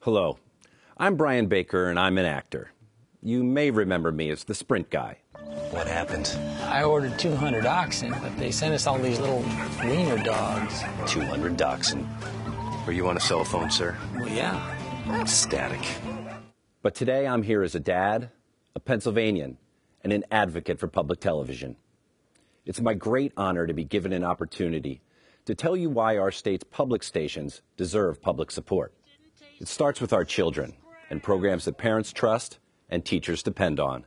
Hello, I'm Brian Baker and I'm an actor. You may remember me as the Sprint guy. What happened? I ordered 200 oxen, but they sent us all these little wiener dogs. 200 dachshund. Were you on a cell phone, sir? Well, yeah. That's static. But today I'm here as a dad, a Pennsylvanian, and an advocate for public television. It's my great honor to be given an opportunity to tell you why our state's public stations deserve public support. It starts with our children and programs that parents trust and teachers depend on.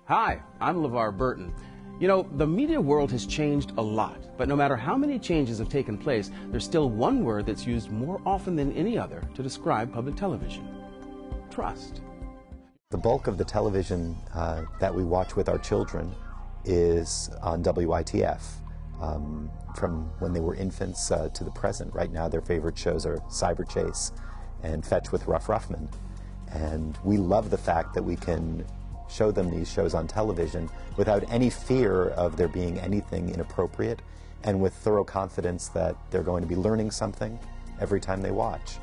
Hi, I'm LeVar Burton. You know, the media world has changed a lot, but no matter how many changes have taken place, there's still one word that's used more often than any other to describe public television: trust. The bulk of the television that we watch with our children is on WITF. From when they were infants to the present. Right now their favorite shows are Cyber Chase and Fetch with Ruff Ruffman. And we love the fact that we can show them these shows on television without any fear of there being anything inappropriate, and with thorough confidence that they're going to be learning something every time they watch.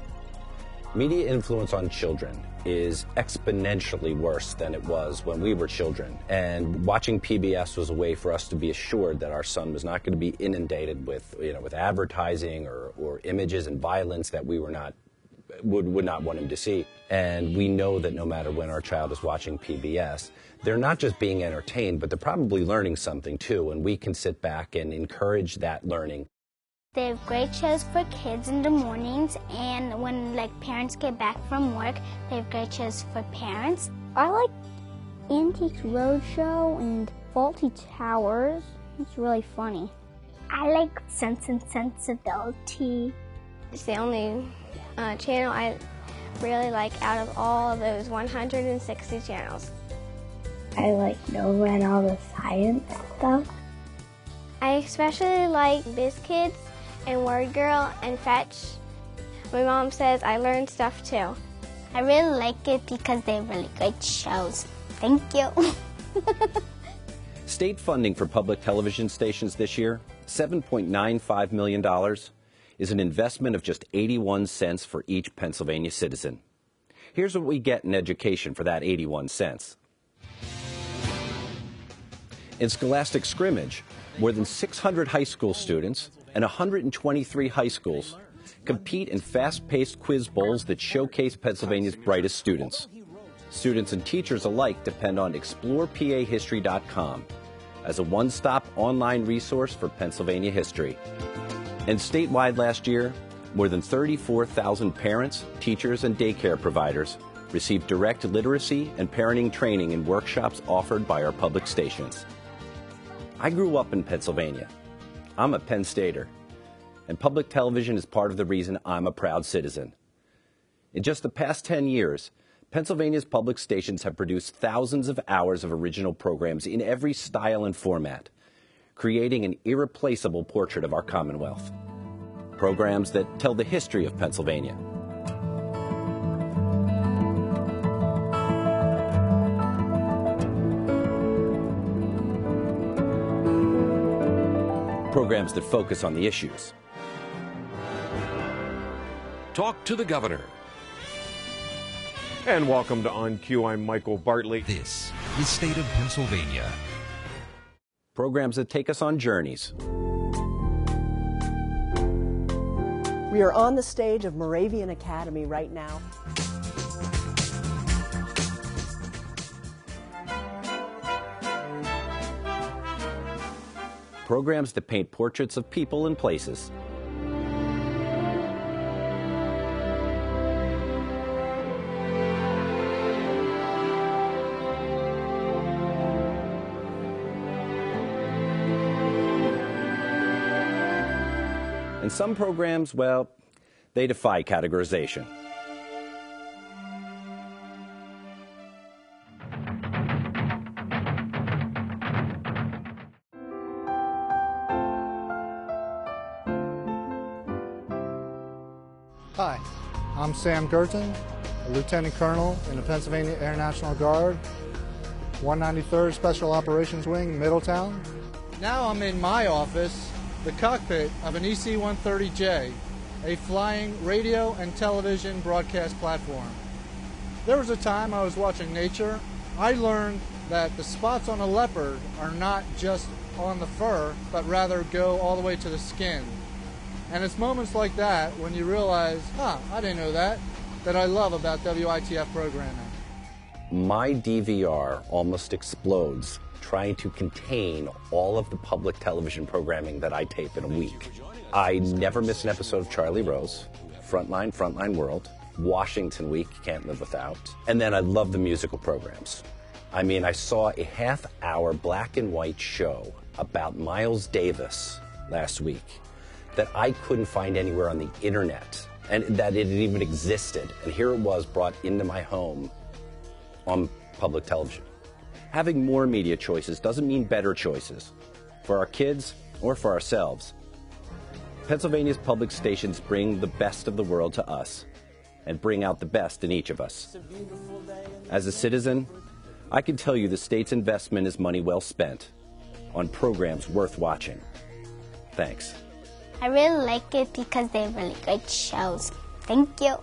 Media influence on children is exponentially worse than it was when we were children. And watching PBS was a way for us to be assured that our son was not going to be inundated with, with advertising or images and violence that we would not want him to see. And we know that no matter when our child is watching PBS, they're not just being entertained, but they're probably learning something too. And we can sit back and encourage that learning. They have great shows for kids in the mornings, and when parents get back from work, they have great shows for parents. I like Antiques Roadshow and Faulty Towers. It's really funny. I like Sense and Sensibility. It's the only channel I really like out of all of those 160 channels. I like Nova and all the science stuff. I especially like BizKids and Word Girl and Fetch. My mom says I learned stuff too. I really like it because they're really good shows. Thank you. State funding for public television stations this year, $7.95 million, is an investment of just 81 cents for each Pennsylvania citizen. Here's what we get in education for that 81 cents. In Scholastic Scrimmage, more than 600 high school students and 123 high schools compete in fast-paced quiz bowls that showcase Pennsylvania's brightest students. Students and teachers alike depend on ExplorePAHistory.com as a one-stop online resource for Pennsylvania history. And statewide last year, more than 34,000 parents, teachers, and daycare providers received direct literacy and parenting training in workshops offered by our public stations. I grew up in Pennsylvania. I'm a Penn Stater, and public television is part of the reason I'm a proud citizen. In just the past 10 years, Pennsylvania's public stations have produced thousands of hours of original programs in every style and format, creating an irreplaceable portrait of our Commonwealth. Programs that tell the history of Pennsylvania. Programs that focus on the issues. Talk to the governor. And welcome to On Cue. I'm Michael Bartley. This is State of Pennsylvania. Programs that take us on journeys. We are on the stage of Moravian Academy right now. Programs that paint portraits of people and places. And some programs, well, they defy categorization. Hi, I'm Sam Gerton, a Lieutenant Colonel in the Pennsylvania Air National Guard, 193rd Special Operations Wing, Middletown. Now I'm in my office, the cockpit of an EC-130J, a flying radio and television broadcast platform. There was a time I was watching nature. I learned that the spots on a leopard are not just on the fur, but rather go all the way to the skin. And it's moments like that when you realize, I didn't know that I love about WITF programming. My DVR almost explodes trying to contain all of the public television programming that I tape in a week. I never miss an episode of Charlie Rose, Frontline World, Washington Week, Can't Live Without, and then I love the musical programs. I mean, I saw a half-hour black and white show about Miles Davis last week that I couldn't find anywhere on the internet, and that it even existed. And here it was brought into my home on public television. Having more media choices doesn't mean better choices for our kids or for ourselves. Pennsylvania's public stations bring the best of the world to us and bring out the best in each of us. As a citizen, I can tell you the state's investment is money well spent on programs worth watching. Thanks. I really like it because they have really great shows. Thank you.